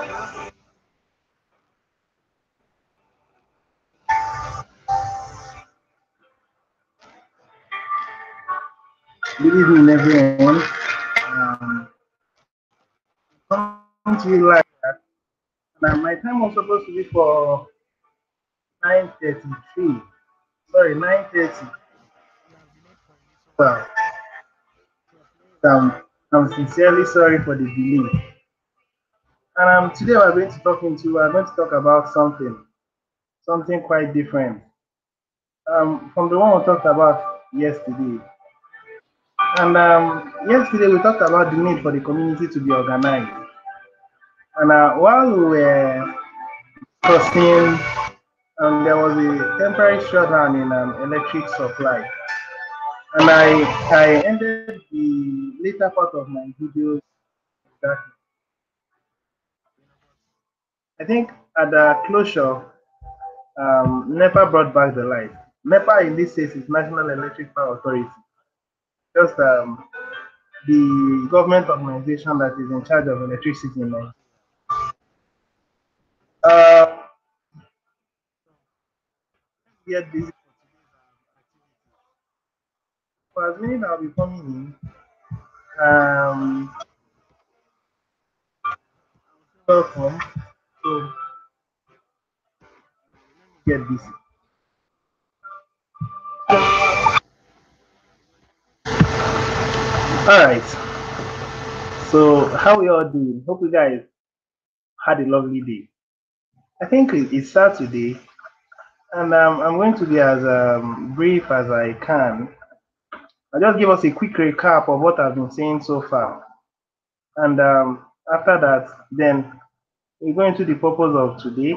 Good evening, everyone. Um, Coming to you like that. Now, my time was supposed to be for 9:33. Sorry, 9:30. Well, I'm sincerely sorry for the delay. And today we're going to talk about something quite different. From the one we talked about yesterday. And yesterday we talked about the need for the community to be organized. And while we were discussing, there was a temporary shutdown in electric supply. And I ended the later part of my videos that I think at the closure, NEPA brought back the light. NEPA in this case is National Electric Power Authority, just the government organization that is in charge of electricity in Nigeria. Uh, get busy for as many that will be coming in. Welcome. So get busy. All right. So how we all doing? Hope you guys had a lovely day. I think it's Saturday, and I'm going to be as brief as I can. I'll just give us a quick recap of what I've been saying so far, and after that, then we go into the purpose of today.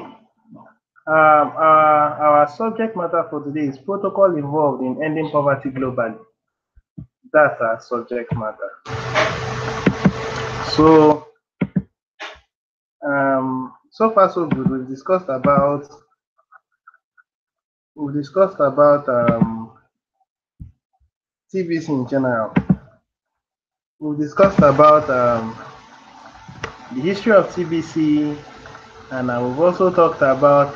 Our subject matter for today is protocol involved in ending poverty globally. That's our subject matter. So, so far so good. We've discussed about TBC in general. We've discussed about the history of TBC, and we've also talked about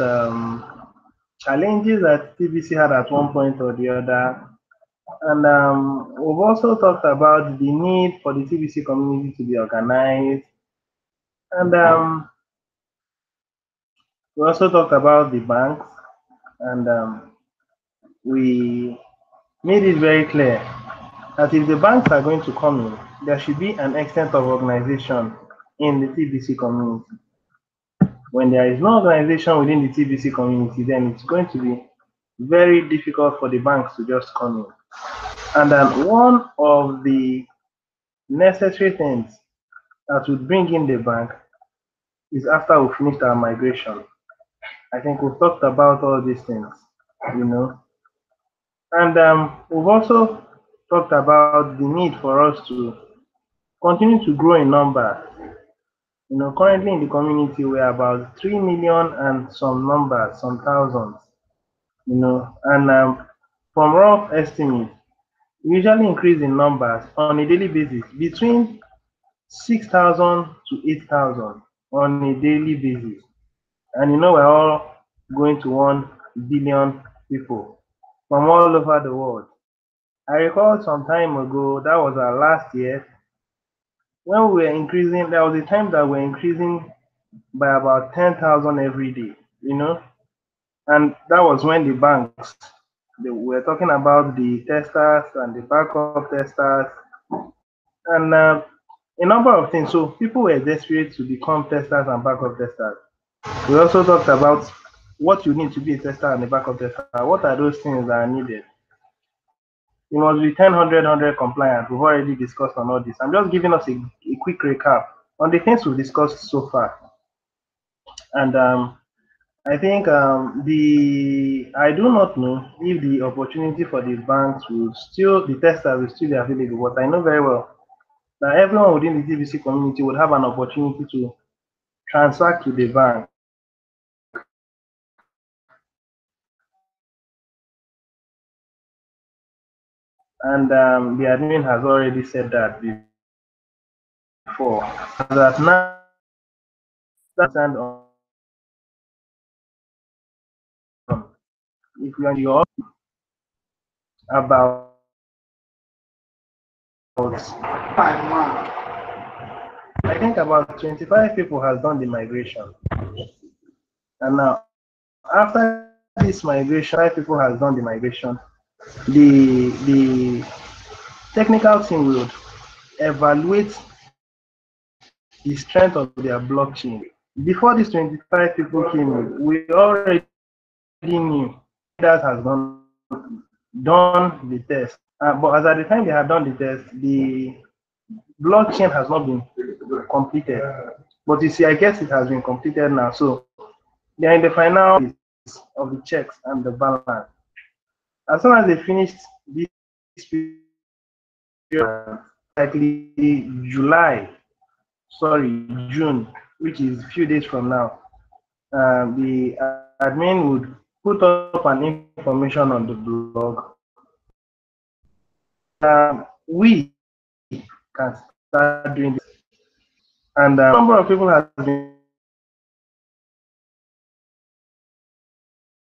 challenges that TBC had at one point or the other. And we've also talked about the need for the TBC community to be organized. And we also talked about the banks, and we made it very clear that if the banks are going to come in, there should be an extent of organization in the TBC community. When there is no organization within the TBC community, then it's going to be very difficult for the banks to just come in. And one of the necessary things that would bring in the bank is after we finished our migration. I think we've talked about all these things, you know. And we've also talked about the need for us to continue to grow in numbers. You know, currently in the community, we're about 3 million and some numbers, some thousands, you know, and from rough estimates, we usually increase in numbers on a daily basis between 6,000 to 8,000 on a daily basis. And you know, we're all going to 1 billion people from all over the world. I recall some time ago, that was our last year, when we were increasing, there was a time that we were increasing by about 10,000 every day, you know, and that was when the banks, they were talking about the testers and the backup testers, and a number of things. So people were desperate to become testers and backup testers. We also talked about what you need to be a tester and a backup tester. What are those things that are needed? You must be 10, 100 compliant. We've already discussed on all this. I'm just giving us a quick recap on the things we've discussed so far. And I think I do not know if the opportunity for the banks will still, the testers will still be available, but I know very well that everyone within the TBC community would have an opportunity to transact to the bank. And the admin has already said that before. That now That's and if you are your about I think about 25 people has done the migration. And now after this migration, 5 people has done the migration. The technical team will evaluate the strength of their blockchain. Before these 25 people came in, we already knew that has done the test. But as at the time they had done the test, the blockchain has not been completed. But you see, I guess it has been completed now. So they are in the final of the checks and the balance. As soon as they finished this period, likely July, sorry, June, which is a few days from now, the admin would put up an information on the blog. We can start doing this. And number of people has been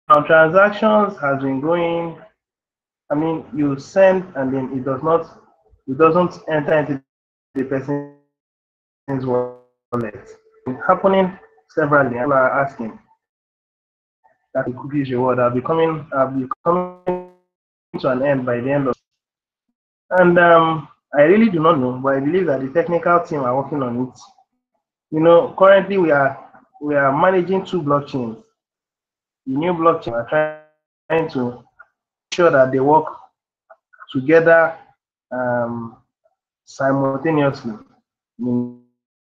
now transactions has been going. I mean, you send and then it doesn't enter into the person's wallet. Happening severally. And people are asking that the cookies reward. I'll be coming to an end by the end of. And I really do not know, but I believe that the technical team are working on it. You know, currently we are managing 2 blockchains. The new blockchain are trying to make sure that they work together um, simultaneously.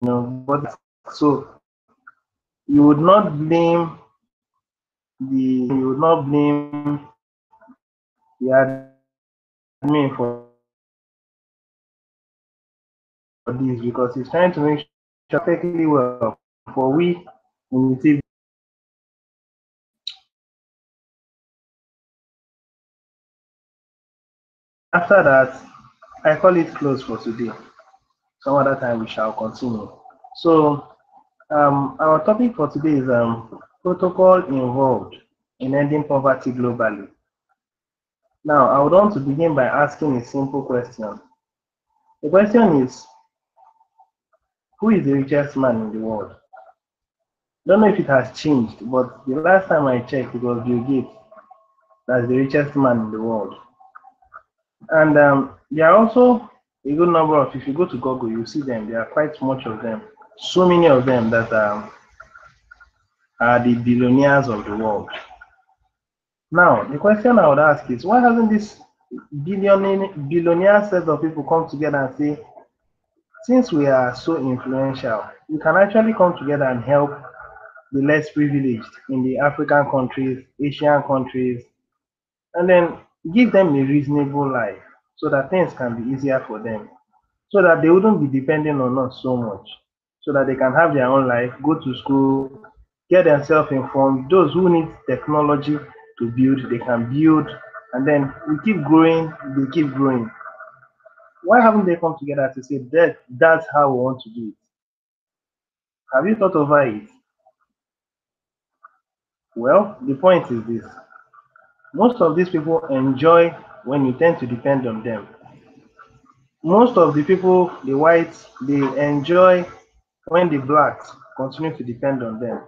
But so you would not blame the admin for this because he's trying to make sure perfectly well for we in the TV. After that, I call it close for today. Some other time we shall continue. So our topic for today is protocol involved in ending poverty globally. Now, I would want to begin by asking a simple question. The question is, who is the richest man in the world? Don't know if it has changed, but the last time I checked, it was Bill Gates that's the richest man in the world. And there are also a good number of, if you go to Google, you see them. There are quite much of them. So many of them that are the billionaires of the world. Now, the question I would ask is, why hasn't this billionaire set of people come together and say, since we are so influential, we can actually come together and help the less privileged in the African countries, Asian countries, and then give them a reasonable life so that things can be easier for them, so that they wouldn't be depending on us so much, so that they can have their own life, go to school, get themselves informed. Those who need technology to build, they can build, and then we keep growing, they keep growing. Why haven't they come together to say that that's how we want to do it? Have you thought over it? Well, the point is this. Most of these people enjoy when you tend to depend on them. Most of the people, the whites, they enjoy when the blacks continue to depend on them.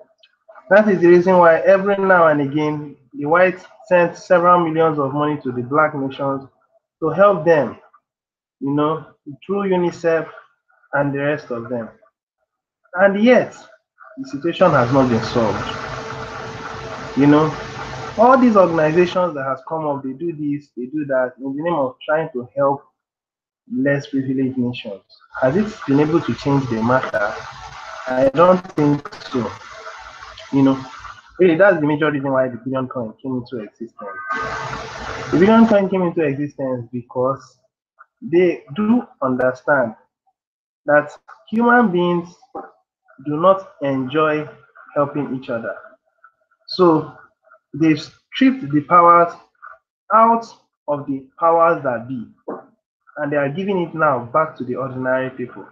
That is the reason why every now and again, the whites send several millions of money to the black nations to help them, you know, through UNICEF and the rest of them. And yet, the situation has not been solved. You know, all these organizations that has come up, they do this, they do that in the name of trying to help less privileged nations. Has it been able to change the matter? I don't think so. You know, really, that's the major reason why the billion coin came into existence. The billion coin came into existence because they do understand that human beings do not enjoy helping each other. So they've stripped the powers out of the powers that be, and they are giving it now back to the ordinary people.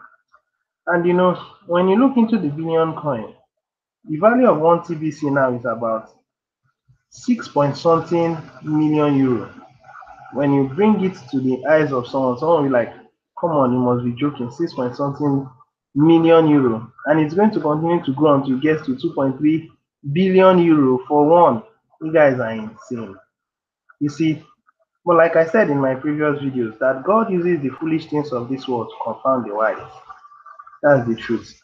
And you know, when you look into the billion coin, The value of one TBC now is about 6 point something million euro. When you bring it to the eyes of someone will be like, come on, you must be joking, 6 point something million euro. And it's going to continue to grow until it gets to 2.3 billion euro for one. You guys are insane. You see, but like I said in my previous videos, that God uses the foolish things of this world to confound the wise. That's the truth.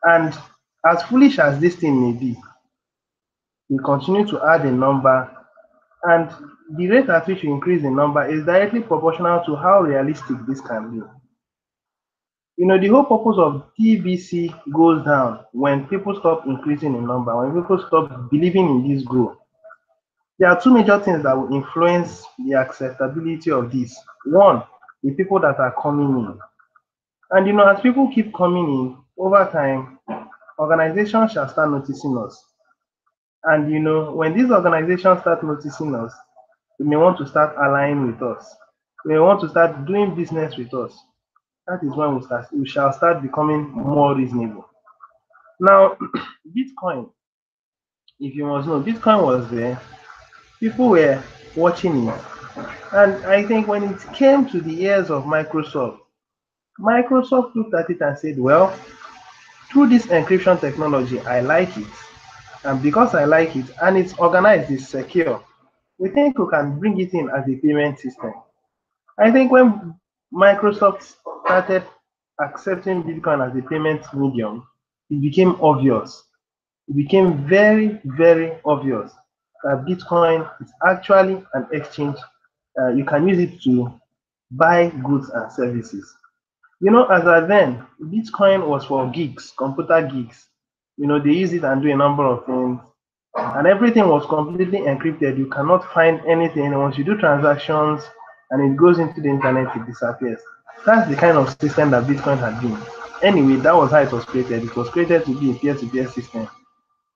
And as foolish as this thing may be, we continue to add a number, and the rate at which we increase the number is directly proportional to how realistic this can be. You know, the whole purpose of TBC goes down when people stop increasing in number, when people stop believing in this goal. There are two major things that will influence the acceptability of this. One, the people that are coming in. And you know, as people keep coming in, over time, organizations shall start noticing us. And you know, when these organizations start noticing us, they may want to start aligning with us. They may want to start doing business with us. That is when we shall start becoming more reasonable. Now, Bitcoin, if you must know, Bitcoin was there. People were watching it. And I think when it came to the ears of Microsoft, Microsoft looked at it and said, well, through this encryption technology, I like it. And because I like it, and it's organized, it's secure, we think we can bring it in as a payment system. I think when Microsoft started accepting Bitcoin as a payment medium, it became obvious. It became very, very obvious that Bitcoin is actually an exchange. You can use it to buy goods and services. You know, as at then, Bitcoin was for gigs, computer gigs. You know, they use it and do a number of things. And everything was completely encrypted. You cannot find anything. And once you do transactions and it goes into the internet, it disappears. That's the kind of system that Bitcoin had been. Anyway, that was how it was created. It was created to be a peer-to-peer system.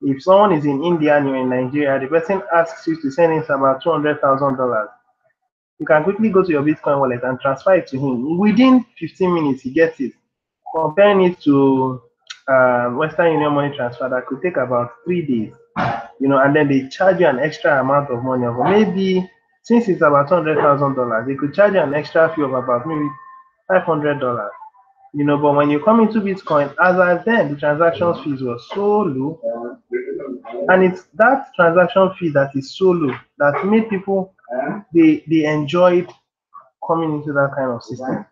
If someone is in India and you're in Nigeria, the person asks you to send him about $200,000. You can quickly go to your Bitcoin wallet and transfer it to him. Within 15 minutes, he gets it. Comparing it to Western Union money transfer, that could take about 3 days. You know, and then they charge you an extra amount of money. Or maybe since it's about $200,000, they could charge you an extra fee of about maybe $500. You know, but when you come into Bitcoin, as at then, the transaction fees were so low, and it's that transaction fee that is so low that made people they enjoyed coming into that kind of system.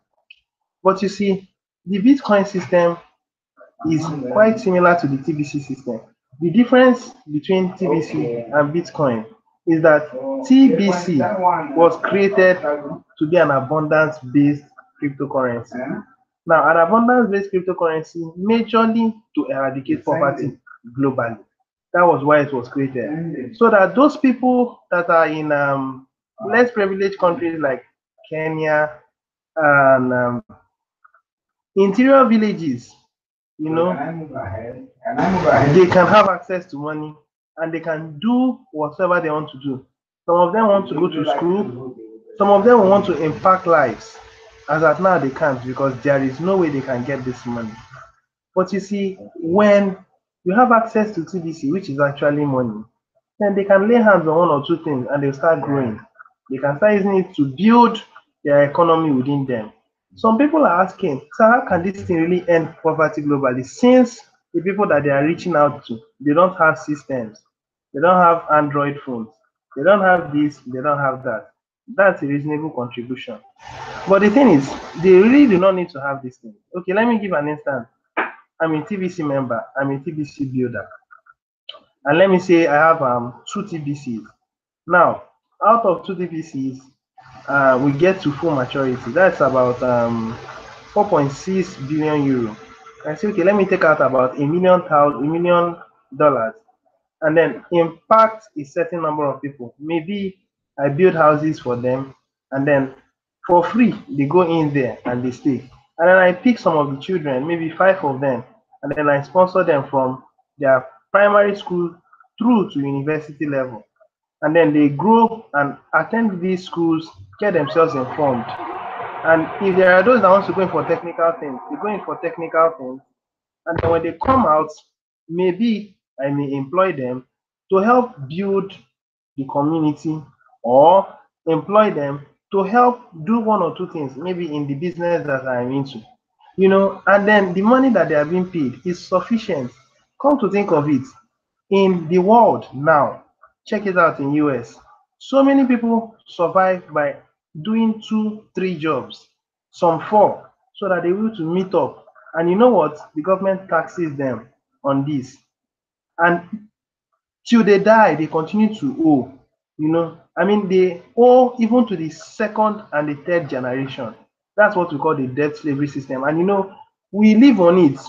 But you see, the Bitcoin system is quite similar to the TBC system. The difference between TBC and Bitcoin is that TBC was created to be an abundance-based cryptocurrency. Now, an abundance-based cryptocurrency majorly to eradicate poverty globally. That was why it was created. So that those people that are in less privileged countries like Kenya and interior villages, you know, they can have access to money and they can do whatever they want to do. Some of them want to go to school. Some of them want to impact lives. As at now, they can't because there is no way they can get this money. But you see, when you have access to TBC, which is actually money, then they can lay hands on one or two things and they'll start growing. They can start using it to build their economy within them. Some people are asking, so how can this thing really end poverty globally since the people that they are reaching out to, they don't have systems, they don't have Android phones, they don't have this, they don't have that. That's a reasonable contribution. But the thing is, they really do not need to have this thing. Okay, let me give an instance. I'm a TBC member, I'm a TBC builder. And let me say I have 2 TBCs. Now, out of 2 TBCs, we get to full maturity. That's about 4.6 billion euro. I say, okay, let me take out about $1 million, and then impact a certain number of people. Maybe I build houses for them, and then for free, they go in there and they stay. And then I pick some of the children, maybe 5 of them, and then I sponsor them from their primary school through to university level. And then they grow and attend these schools, get themselves informed. And if there are those that want to go in for technical things, they go in for technical things. And then when they come out, maybe I may employ them to help build the community, or employ them to help do one or two things, maybe in the business that I'm into. And then the money that they are being paid is sufficient. Come to think of it, in the world now, check it out in US, so many people survive by doing 2 3 jobs, some 4, so that they will to meet up. And you know what, the government taxes them on this, and till they die they continue to owe. I mean, they owe even to the second and the third generation. That's what we call the debt slavery system. And we live on it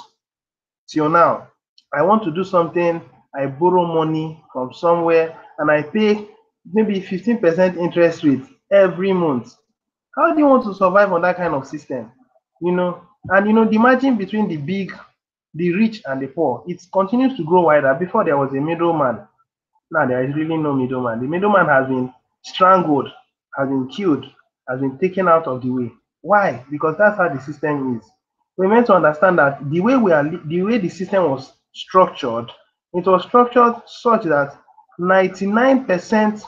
till now. I want to do something, I borrow money from somewhere, and I pay maybe 15% interest rate every month. How do you want to survive on that kind of system? And the margin between the rich and the poor, it continues to grow wider. Before, there was a middleman. Now there is really no middleman. The middleman has been strangled, has been killed, has been taken out of the way. Why? Because that's how the system is. We meant to understand that the way the system was structured, it was structured such that 99%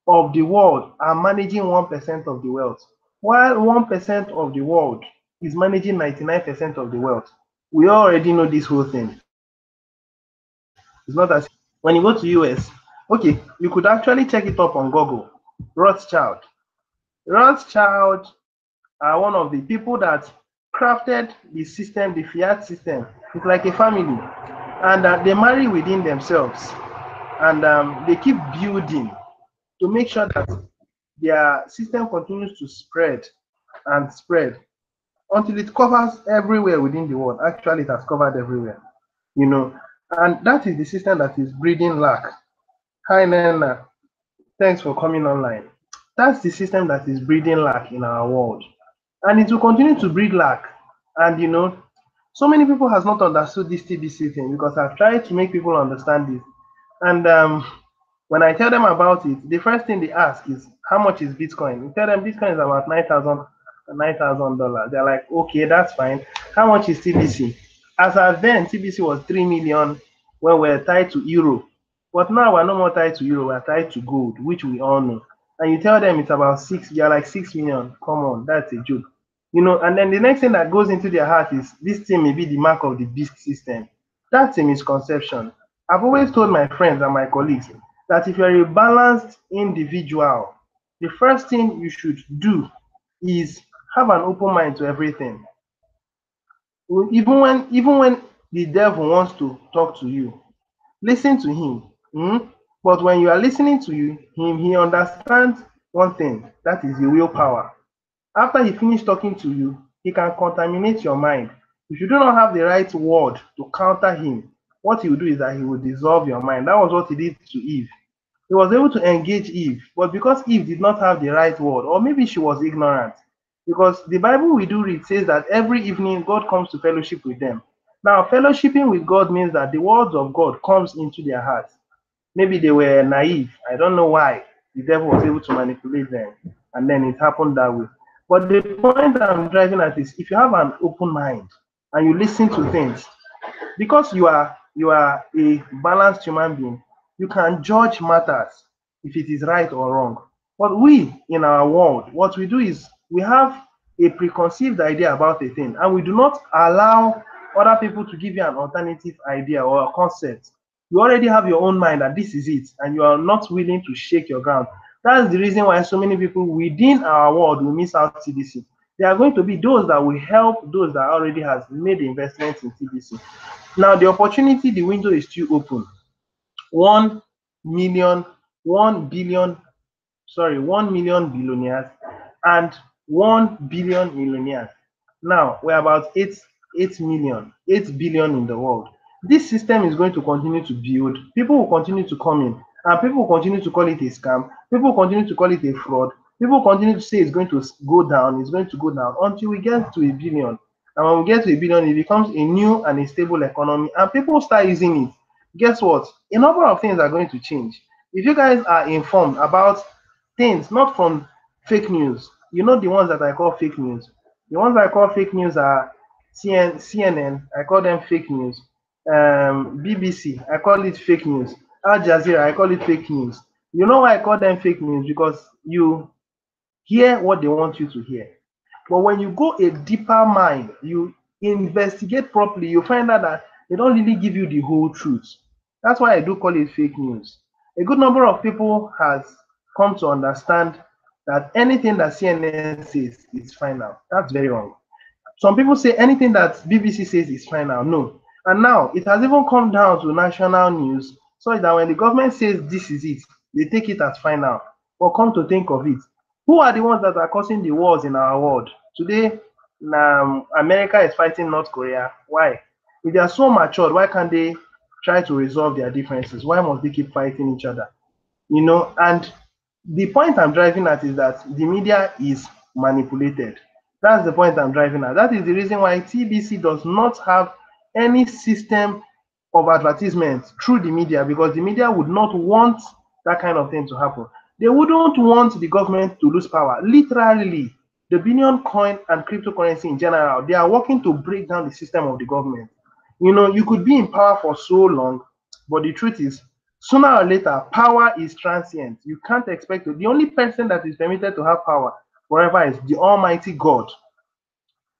of the world are managing 1% of the wealth, while 1% of the world is managing 99% of the wealth. We already know this whole thing. It's not as when you go to US, okay, you could actually check it up on Google. Rothschild. Rothschild are one of the people that crafted the system, the fiat system. It's like a family, and they marry within themselves, and they keep building to make sure that their system continues to spread and spread until it covers everywhere within the world. Actually, it has covered everywhere, and that is the system that is breeding lack. Hi, Nena. Thanks for coming online. That's the system that is breeding lack in our world. And it will continue to breed lack. And so many people has not understood this TBC thing, because I've tried to make people understand this. And when I tell them about it, the first thing they ask is, how much is Bitcoin? You tell them Bitcoin is about $9,000. They're like, okay, that's fine. How much is TBC? As at then, TBC was 3 million when we're tied to euro. But now we're no more tied to euro, we're tied to gold, which we all know. And you tell them it's about 6, they're like 6 million. Come on, that's a joke. And then the next thing that goes into their heart is, this thing may be the mark of the beast system. That's a misconception. I've always told my friends and my colleagues that if you're a balanced individual, the first thing you should do is have an open mind to everything. Even when the devil wants to talk to you, listen to him. But when you are listening to him, he understands one thing, that is the willpower. After he finishes talking to you, he can contaminate your mind. If you do not have the right word to counter him, what he will do is that he will dissolve your mind. That was what he did to Eve. He was able to engage Eve, but because Eve did not have the right word, or maybe she was ignorant, because the Bible we do read says that every evening God comes to fellowship with them. Now, fellowshipping with God means that the words of God comes into their hearts. Maybe they were naive. I don't know why the devil was able to manipulate them, and then it happened that way. But the point I'm driving at is, if you have an open mind and you listen to things, because you are a balanced human being, you can judge matters if it is right or wrong. But we, in our world, what we do is we have a preconceived idea about a thing, and we do not allow other people to give you an alternative idea or a concept. You already have your own mind that this is it, and you are not willing to shake your ground. That's the reason why so many people within our world will miss out TBC. There are going to be those that will help those that already has made investments in TBC. Now, the opportunity, the window is still open. 1 million billionaires and 1 billion millionaires. Now, we're about 8 billion in the world. This system is going to continue to build. People will continue to come in, and people will continue to call it a scam. People will continue to call it a fraud. People will continue to say it's going to go down, until we get to a billion. And when we get to a billion, it becomes a new and a stable economy, and people start using it. Guess what? A number of things are going to change. If you guys are informed about things, not from fake news, the ones that I call fake news. The ones I call fake news are CNN, I call them fake news. BBC, I call it fake news. Al Jazeera, I call it fake news. You know why I call them fake news? Because you hear what they want you to hear. But when you go a deeper mine, you investigate properly, you find out that they don't really give you the whole truth. That's why I do call it fake news. A good number of people has come to understand that anything that CNN says is final. That's very wrong. Some people say anything that BBC says is final. No. And now it has even come down to national news, so that when the government says this is it, they take it as final. But come to think of it, who are the ones that are causing the wars in our world? Today, America is fighting North Korea. Why? If they are so matured, why can't they try to resolve their differences? Why must they keep fighting each other? And the point I'm driving at is that the media is manipulated. That's the point I'm driving at. That is the reason why TBC does not have any system of advertisement through the media, because the media would not want that kind of thing to happen. They wouldn't want the government to lose power. Literally, the Bitcoin coin and cryptocurrency in general, they are working to break down the system of the government. You could be in power for so long, but the truth is, sooner or later, power is transient. You can't expect it. The only person that is permitted to have power forever is the Almighty God.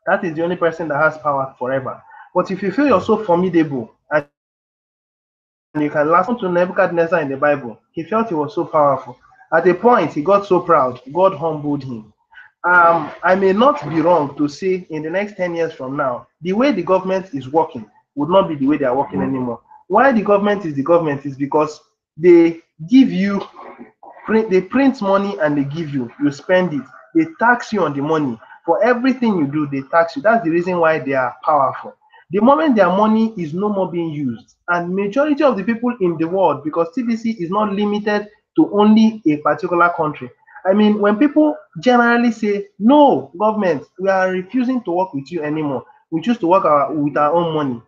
That is the only person that has power forever. But if you feel you're so formidable and you can last, to Nebuchadnezzar in the Bible, he felt he was so powerful. At a point, he got so proud, God humbled him. I may not be wrong to say in the next 10 years from now, the way the government is working would not be the way they are working anymore. Why the government is because they give you, they print money and they give you spend it. They tax you on the money. For everything you do, they tax you. That's the reason why they are powerful. The moment their money is no more being used, and majority of the people in the world, because TBC is not limited to only a particular country. I mean, when people generally say, no, government, we are refusing to work with you anymore. We choose to work with our own money.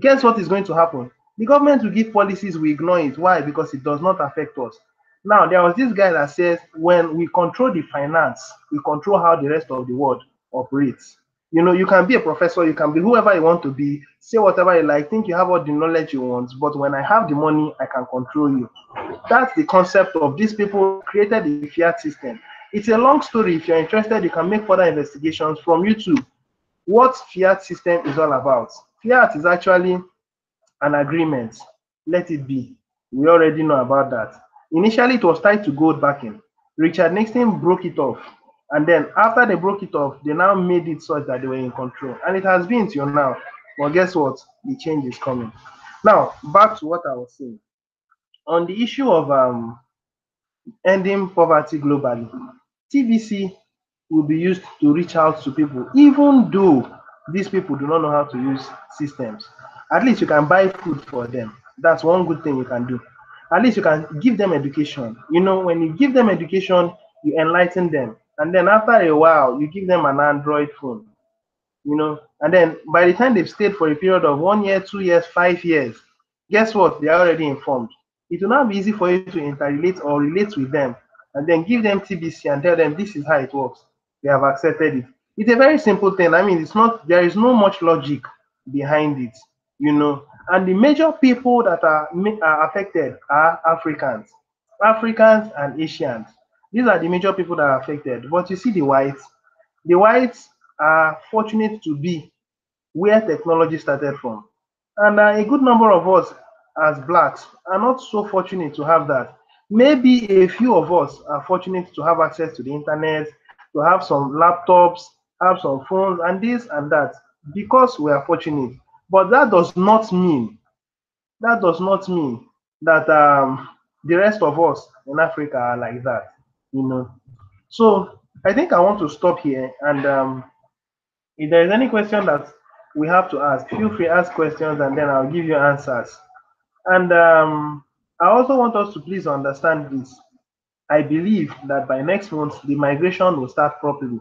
Guess what is going to happen? The government will give policies, we ignore it. Why? Because it does not affect us. Now, there was this guy that says, when we control the finance, we control how the rest of the world operates. You can be a professor, you can be whoever you want to be, say whatever you like, think you have all the knowledge you want, but when I have the money, I can control you. That's the concept of these people that created the fiat system. It's a long story. If you're interested, you can make further investigations from YouTube. What fiat system is all about? Fiat is actually an agreement. Let it be. We already know about that. Initially, it was tied to gold backing. Richard Nixon broke it off. And then after they broke it off, they now made it such that they were in control. And it has been till now. But guess what? The change is coming. Now, back to what I was saying. On the issue of ending poverty globally, TBC will be used to reach out to people, even though these people do not know how to use systems. At least you can buy food for them. That's one good thing you can do. At least you can give them education. When you give them education, you enlighten them. And then after a while, you give them an Android phone. And then by the time they've stayed for a period of 1 year, 2 years, 5 years, guess what? They're already informed. It will not be easy for you to interrelate or relate with them and then give them TBC and tell them this is how it works. They have accepted it. It's a very simple thing. I mean, there is no much logic behind it. And the major people that are affected are Africans and Asians. These are the major people that are affected. But you see the whites are fortunate to be where technology started from. And a good number of us as blacks are not so fortunate to have that. Maybe a few of us are fortunate to have access to the internet, to have some laptops, have some phones, and this and that, because we are fortunate. But that does not mean that the rest of us in Africa are like that. So I think I want to stop here, and if there is any question that we have to ask, feel free to ask questions and then I'll give you answers. And I also want us to please understand this. I believe that by next month, the migration will start properly.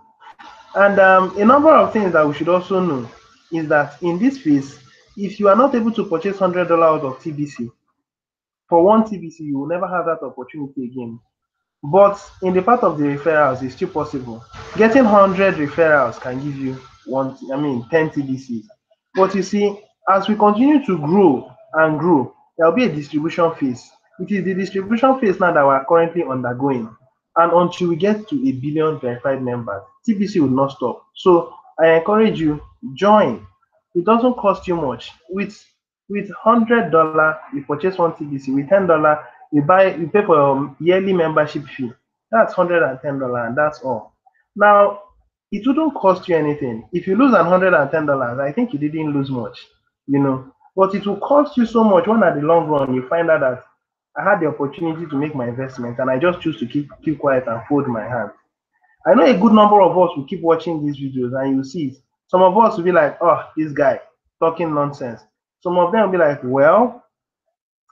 And a number of things that we should also know is that in this phase, if you are not able to purchase $100 out of TBC, for one TBC, you will never have that opportunity again. But in the part of the referrals, it's still possible. Getting 100 referrals can give you 10 TBCs. But you see, As we continue to grow and grow, there will be a distribution phase. It is the distribution phase now that we are currently undergoing. And until we get to 1 billion verified members, TBC will not stop. So I encourage you, join. It doesn't cost you much. With $100, you purchase one TBC. With $10, you pay for your yearly membership fee. That's $110, and that's all. Now, it wouldn't cost you anything. If you lose $110, I think you didn't lose much, you know. But it will cost you so much when at the long run you find out that I had the opportunity to make my investment and I just choose to keep quiet and fold my hand. I know a good number of us will keep watching these videos and you'll see it. Some of us will be like, oh, this guy talking nonsense. Some of them will be like, well,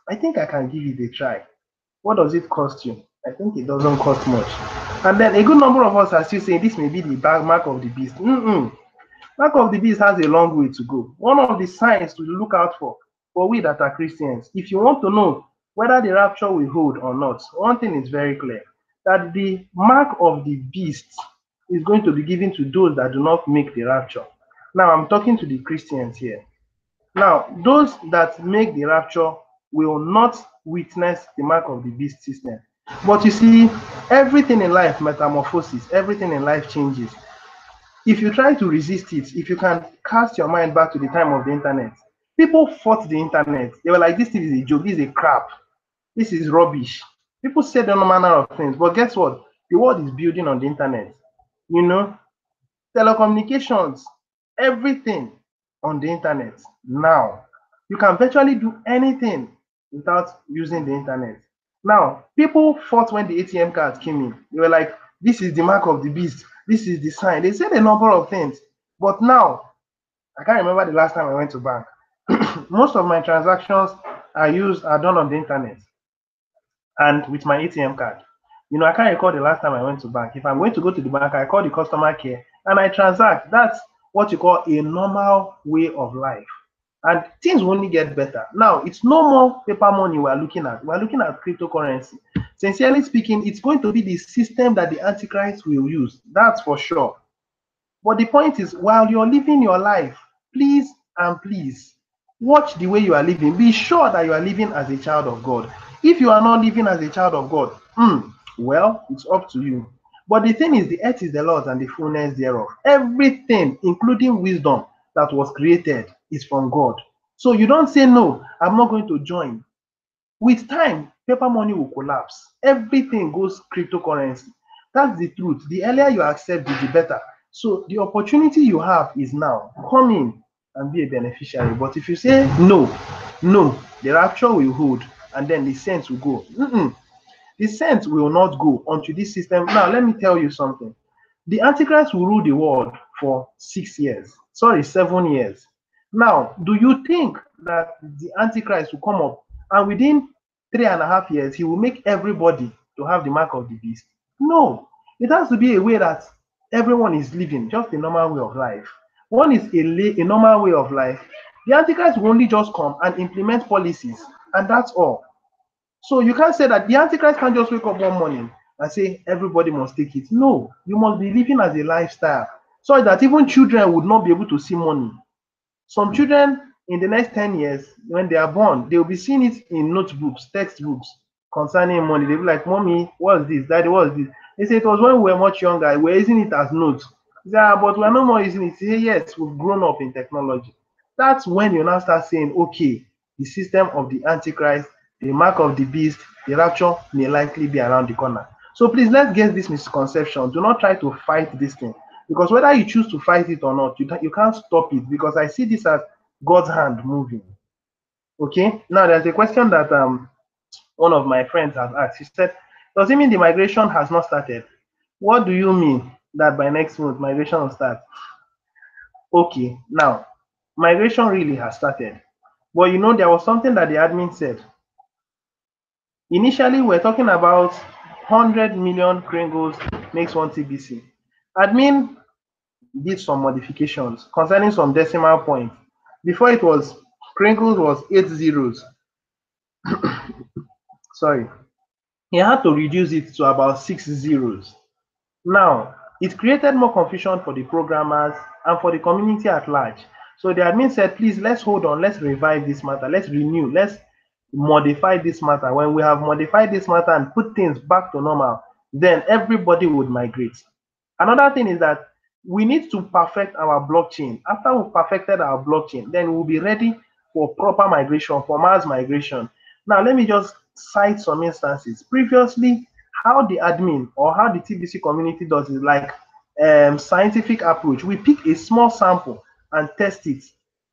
I think I can give it a try. What does it cost you? I think it doesn't cost much. And then a good number of us are still saying this may be the mark of the beast. Mark of the beast has a long way to go. One of the signs to look out for we that are Christians, if you want to know whether the rapture will hold or not, one thing is very clear, that the mark of the beast is going to be given to those that do not make the rapture. Now, I'm talking to the Christians here. Now, those that make the rapture will not witness the mark of the beast system. But you see, everything in life metamorphoses, everything in life changes. If you try to resist it, if you can cast your mind back to the time of the internet, people fought the internet. They were like, this thing is a joke, this is a crap, this is rubbish. People said all manner of things, but guess what? The world is building on the internet. You know, telecommunications, everything on the internet. Now, you can virtually do anything without using the internet. Now, people fought when the ATM cards came in. They were like, this is the mark of the beast. This is the sign. They said a number of things. But now, I can't remember the last time I went to bank. Most of my transactions are done on the internet and with my ATM card. You know, I can't recall the last time I went to bank. If I'm going to go to the bank, I call the customer care and I transact. That's what you call a normal way of life. And things will only get better. Now, it's no more paper money we're looking at. We're looking at cryptocurrency. Sincerely speaking, it's going to be the system that the Antichrist will use. That's for sure. But the point is, while you're living your life, please and please, watch the way you are living. Be sure that you are living as a child of God. If you are not living as a child of God, well, it's up to you. But the thing is, the earth is the Lord's and the fullness thereof. Everything, including wisdom that was created, is from God. So you don't say, no, I'm not going to join. With time, paper money will collapse. Everything goes cryptocurrency. That's the truth. The earlier you accept it, the better. So the opportunity you have is now. Come in and be a beneficiary. But if you say, no, the rapture will hold, and then the saints will go. The saints will not go until this system. Now, let me tell you something. The Antichrist will rule the world for 6 years. Sorry, 7 years. Now, do you think that the Antichrist will come up and within 3.5 years, he will make everybody to have the mark of the beast? No. It has to be a way that everyone is living, just a normal way of life. One is a normal way of life. The Antichrist will only just come and implement policies, and that's all. So you can't say that the Antichrist can't just wake up one morning and say everybody must take it. No, you must be living as a lifestyle so that even children would not be able to see money. Some children in the next 10 years, when they are born, they will be seeing it in notebooks, textbooks concerning money. They'll be like, Mommy, what's this? Daddy, what's this? They say it was when we were much younger, we were using it as notes. They say, but we're no more using it. They say, yes, we've grown up in technology. That's when you now start saying, okay, the system of the Antichrist, the mark of the beast, the rapture may likely be around the corner. So please, let's get this misconception. Do not try to fight this thing, because whether you choose to fight it or not, you can't stop it, because I see this as God's hand moving. Okay, now there's a question that one of my friends has asked. She said, does it mean the migration has not started? What do you mean that by next month migration will start? Okay, now migration really has started, but you know, there was something that the admin said. Initially, we're talking about 100 million Kringles makes one TBC. Admin did some modifications concerning some decimal points. Before it was, Kringles was 8 zeros. Sorry. He had to reduce it to about 6 zeros. Now, it created more confusion for the programmers and for the community at large. So the admin said, please, let's hold on, let's revive this matter, let's renew, let's modify this matter. When we have modified this matter and put things back to normal, then everybody would migrate. Another thing is that we need to perfect our blockchain. After we've perfected our blockchain, then we'll be ready for proper migration, for mass migration. Now, let me just cite some instances. Previously, how the admin or how the TBC community does is like scientific approach. We pick a small sample and test it.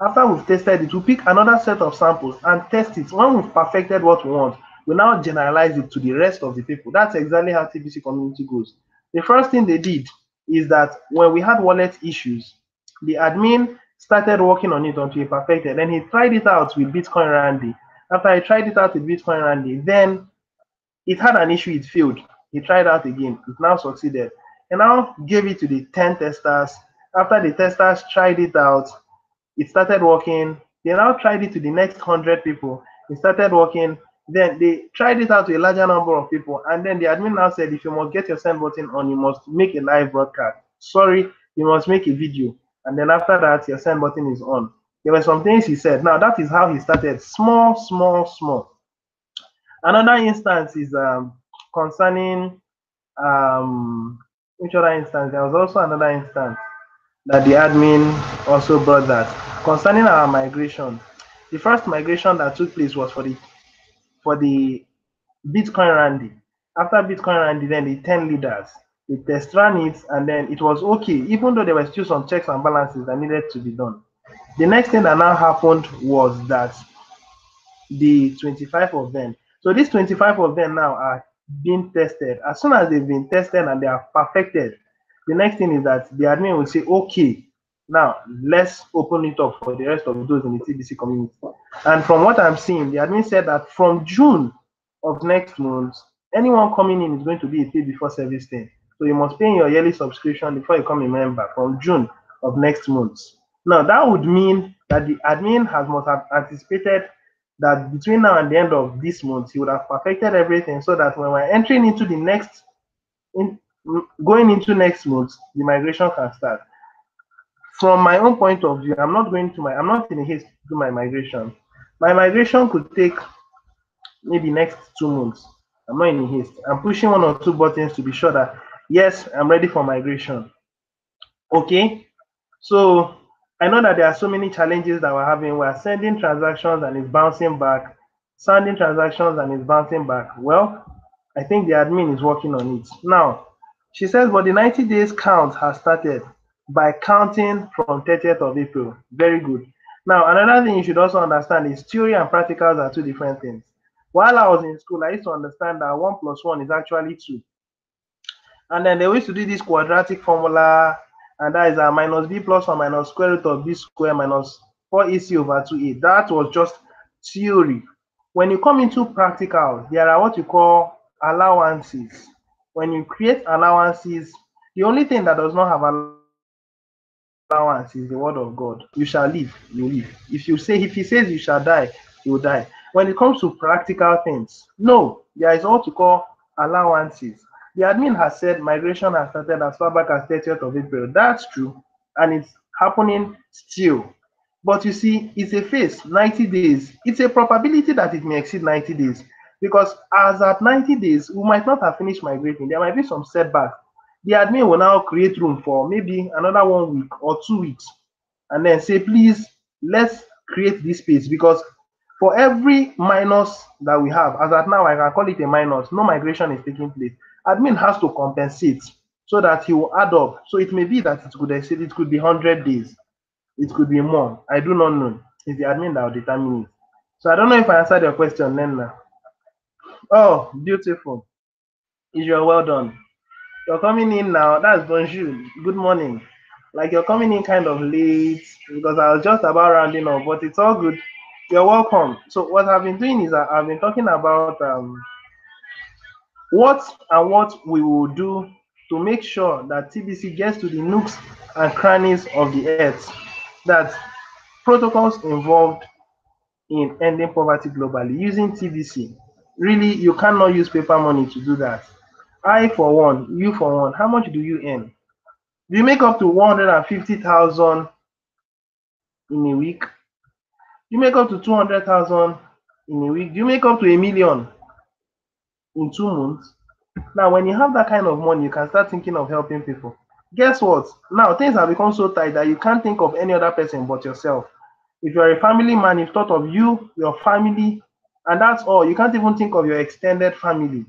After we've tested it, we pick another set of samples and test it. When we've perfected what we want, we now generalize it to the rest of the people. That's exactly how TBC community goes. The first thing they did is that when we had wallet issues, the admin started working on it until he perfected. Then he tried it out with Bitcoin Randy. After he tried it out with Bitcoin Randy, then it had an issue, it failed. He tried out again, it now succeeded. He now gave it to the 10 testers. After the testers tried it out, it started working. They now tried it to the next 100 people. It started working. Then they tried it out to a larger number of people. And then the admin now said, if you must get your send button on, you must make a live broadcast. Sorry, you must make a video. And then after that, your send button is on. There were some things he said. Now, that is how he started. Small, small, small. Another instance is concerning, which other instance? There was also another instance that the admin also brought that concerning our migration. The first migration that took place was for the Bitcoin Randy. After Bitcoin Randy, then the 10 leaders, they test ran it, and then it was okay, even though there were still some checks and balances that needed to be done. The next thing that now happened was that the 25 of them. So these 25 of them now are being tested. As soon as they've been tested and they are perfected, the next thing is that the admin will say, okay, now let's open it up for the rest of those in the TBC community. And from what I'm seeing, the admin said that from June of next month, anyone coming in is going to be a pay before service thing. So you must pay your yearly subscription before you become a member from June of next month. Now that would mean that the admin must have anticipated that between now and the end of this month, he would have perfected everything so that when we're entering into the next, going into next month, the migration can start. From my own point of view, I'm not in a haste to do my migration. My migration could take maybe next 2 months. I'm not in a haste. I'm pushing 1 or 2 buttons to be sure that yes, I'm ready for migration. Okay, so I know that there are so many challenges that we're having. We're sending transactions and it's bouncing back, sending transactions and it's bouncing back. Well, I think the admin is working on it. Now, she says, but the 90 days count has started by counting from 30th of April. Very good. Now, another thing you should also understand is theory and practicals are two different things. While I was in school, I used to understand that 1 + 1 is actually 2. And then they used to do this quadratic formula, and that is a minus b plus or minus square root of b square minus 4ac over 2a. That was just theory. When you come into practical, there are what you call allowances. When you create allowances, the only thing that does not have allowance is the word of God. You shall live, you live. If he says you shall die, you will die. When it comes to practical things, no, there is what you call allowances. The admin has said migration has started as far back as 30th of April. That's true, and it's happening still. But you see, it's a phase, 90 days. It's a probability that it may exceed 90 days because as at 90 days, we might not have finished migrating. There might be some setback. The admin will now create room for maybe another 1 week or 2 weeks and then say, please, let's create this space because for every minus that we have, as at now, I can call it a minus, no migration is taking place. Admin has to compensate so that he will add up. So it may be that it could exceed, it could be 100 days. It could be more. I do not know. It's the admin that will determine it. So I don't know if I answered your question, Nena. Oh, beautiful. Israel, well done. You're coming in now. That's bonjour. Good morning. Like you're coming in kind of late because I was just about rounding up, but it's all good. You're welcome. So what I've been doing is I've been talking about what we will do to make sure that TBC gets to the nooks and crannies of the earth. That protocols involved in ending poverty globally using TBC. Really, you cannot use paper money to do that. I for one, you for one, how much do you earn? Do you make up to 150,000 in a week? Do you make up to 200,000 in a week? Do you make up to 1 million in 2 months? Now, when you have that kind of money, you can start thinking of helping people. Guess what? Now, things have become so tight that you can't think of any other person but yourself. If you're a family man, you've thought of you, your family, and that's all. You can't even think of your extended family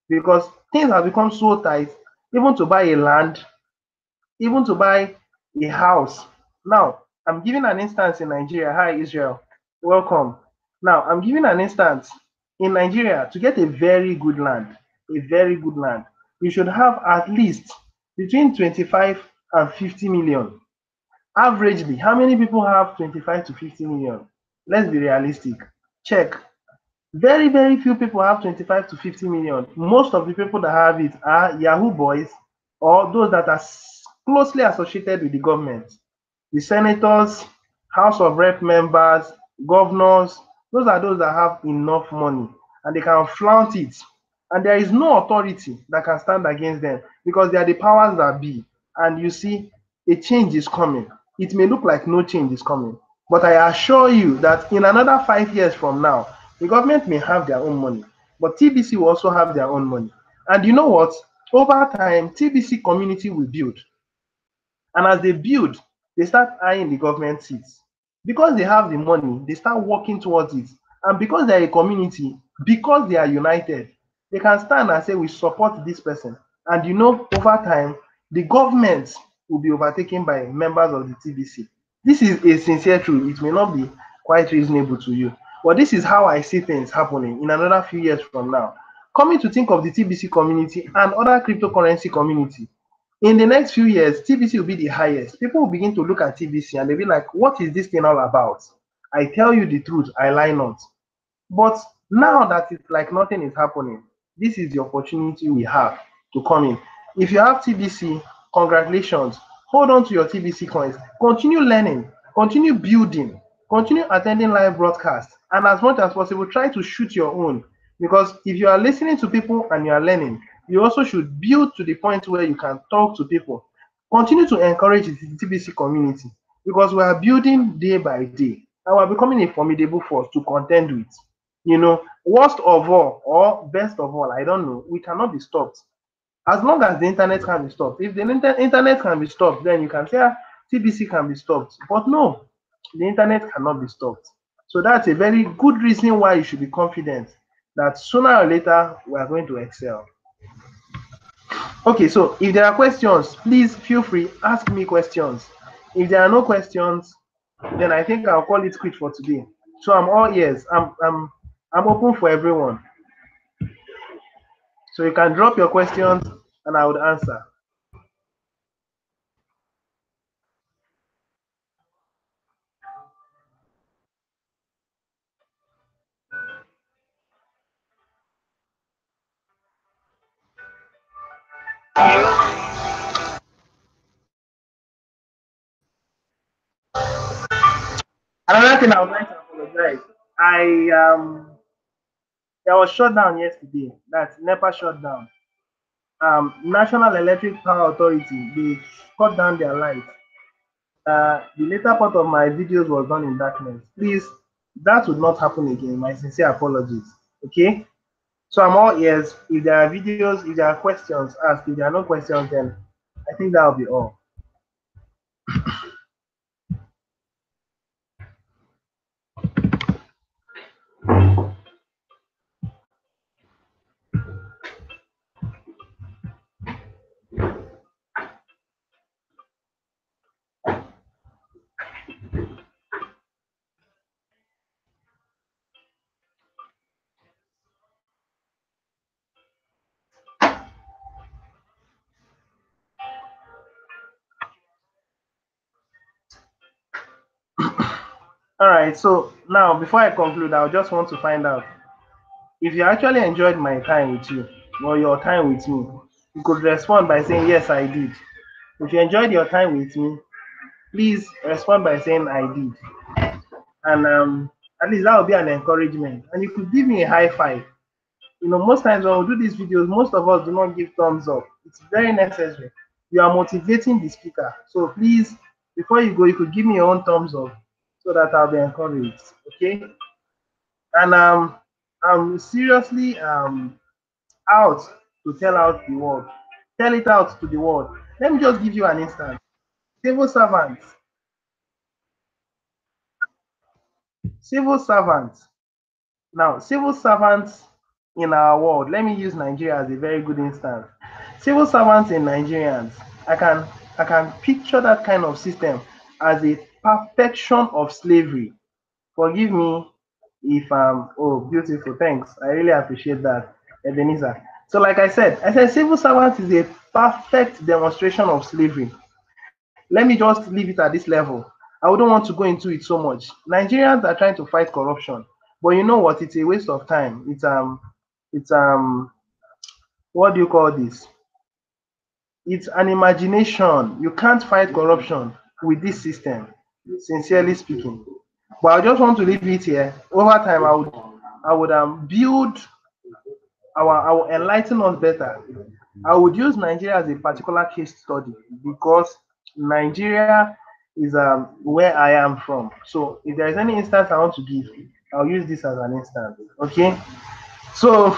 because things have become so tight, even to buy a land, even to buy a house. Now, I'm giving an instance in Nigeria. Hi, Israel. Welcome. Now, I'm giving an instance in Nigeria. To get a very good land, you should have at least between 25 and 50 million. Averagely, how many people have 25 to 50 million? Let's be realistic. Check. Very, very few people have 25 to 50 million. Most of the people that have it are Yahoo boys or those that are closely associated with the government. The senators, House of Rep members, governors, those are those that have enough money and they can flaunt it. And there is no authority that can stand against them because they are the powers that be. And you see, a change is coming. It may look like no change is coming, but I assure you that in another 5 years from now, the government may have their own money, but TBC will also have their own money. And you know what? Over time, TBC community will build. And as they build, they start eyeing the government seats. Because they have the money, they start working towards it. And because they are a community, because they are united, they can stand and say, we support this person. And you know, over time, the government will be overtaken by members of the TBC. This is a sincere truth. It may not be quite reasonable to you, but this is how I see things happening in another few years from now. Coming to think of the TBC community and other cryptocurrency community, in the next few years, TBC will be the highest. People will begin to look at TBC and they'll be like, what is this thing all about? I tell you the truth, I lie not. But now that it's like nothing is happening, this is the opportunity we have to come in. If you have TBC, congratulations. Hold on to your TBC coins. Continue learning, continue building, continue attending live broadcasts, and as much as possible, try to shoot your own. Because if you are listening to people and you are learning, you also should build to the point where you can talk to people. Continue to encourage the TBC community because we are building day by day and we are becoming a formidable force to contend with. You know, worst of all or best of all, I don't know, we cannot be stopped. As long as the internet can be stopped. If the internet can be stopped, then you can say TBC can be stopped. But no, the internet cannot be stopped. So that's a very good reason why you should be confident that sooner or later we are going to excel. Okay, so if there are questions, please feel free, ask me questions. If there are no questions, then I think I'll call it quit for today. So I'm all ears. I'm open for everyone. So you can drop your questions and I would answer. Another thing I would like to apologize. There was shutdown yesterday. That's NEPA shutdown. National Electric Power Authority, they cut down their lights. The later part of my videos was done in darkness. Please, that would not happen again. My sincere apologies. Okay? So I'm all ears. If there are videos, if there are questions asked, if there are no questions, then I think that will be all. All right, so now before I conclude, I just want to find out if you actually enjoyed my time with you or your time with me. You could respond by saying, yes, I did. If you enjoyed your time with me, please respond by saying, I did. And at least that will be an encouragement. And you could give me a high five. You know, most times when we do these videos, most of us do not give thumbs up. It's very necessary. You are motivating the speaker. So please before you go, you could give me your own thumbs up so that I'll be encouraged. Okay. And I'm seriously out to tell out the world. Tell it out to the world. Let me just give you an instance. Civil servants, civil servants. Now, civil servants in our world, let me use Nigeria as a very good instance. Civil servants in Nigerians, I can picture that kind of system as a perfection of slavery. Forgive me if oh, beautiful, thanks. I really appreciate that, Ebenezer. So, like I said civil servants is a perfect demonstration of slavery. Let me just leave it at this level. I wouldn't want to go into it so much. Nigerians are trying to fight corruption, but you know what? It's a waste of time. It's what do you call this? It's an imagination. You can't fight corruption with this system, sincerely speaking. But I just want to leave it here. Over time, I would build I will enlighten us better. I would use Nigeria as a particular case study because Nigeria is where I am from. So if there is any instance I want to give, I'll use this as an instance. Okay. So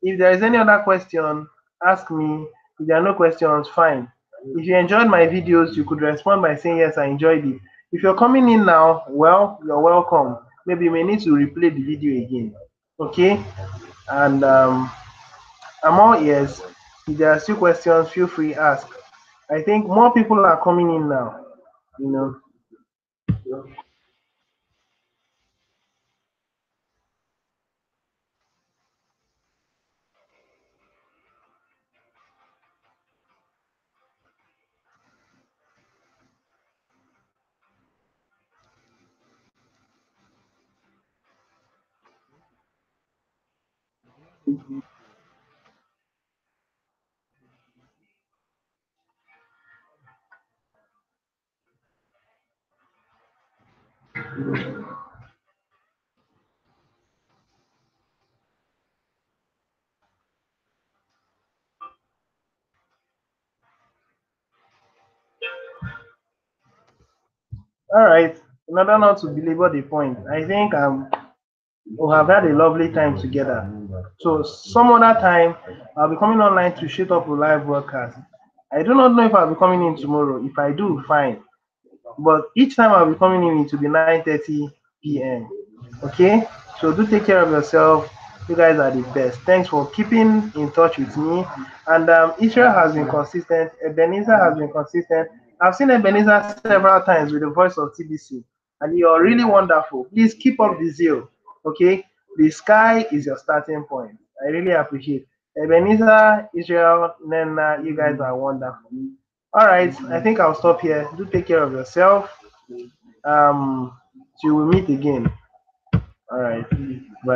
if there is any other question, ask me. If there are no questions, fine. If you enjoyed my videos, you could respond by saying yes, I enjoyed it. If you're coming in now, well, you're welcome. Maybe you may need to replay the video again. Okay. And I'm all ears. If there are still questions, feel free ask. I think more people are coming in now. You know. All right. In order not to belabor the point, I think we have had a lovely time together. So some other time, I'll be coming online to shoot up a live broadcast. I do not know if I'll be coming in tomorrow. If I do, fine. But each time I'll be coming in, it will be 9:30 p.m. Okay? So do take care of yourself. You guys are the best. Thanks for keeping in touch with me. And Israel has been consistent. Ebenezer has been consistent. I've seen Ebenezer several times with the voice of TBC, and you're really wonderful. Please keep up the zeal. Okay? The sky is your starting point. I really appreciate Ebenezer, Israel, Nena, you guys are wonderful. All right, I think I'll stop here. Do take care of yourself. Till we meet again. All right, bye.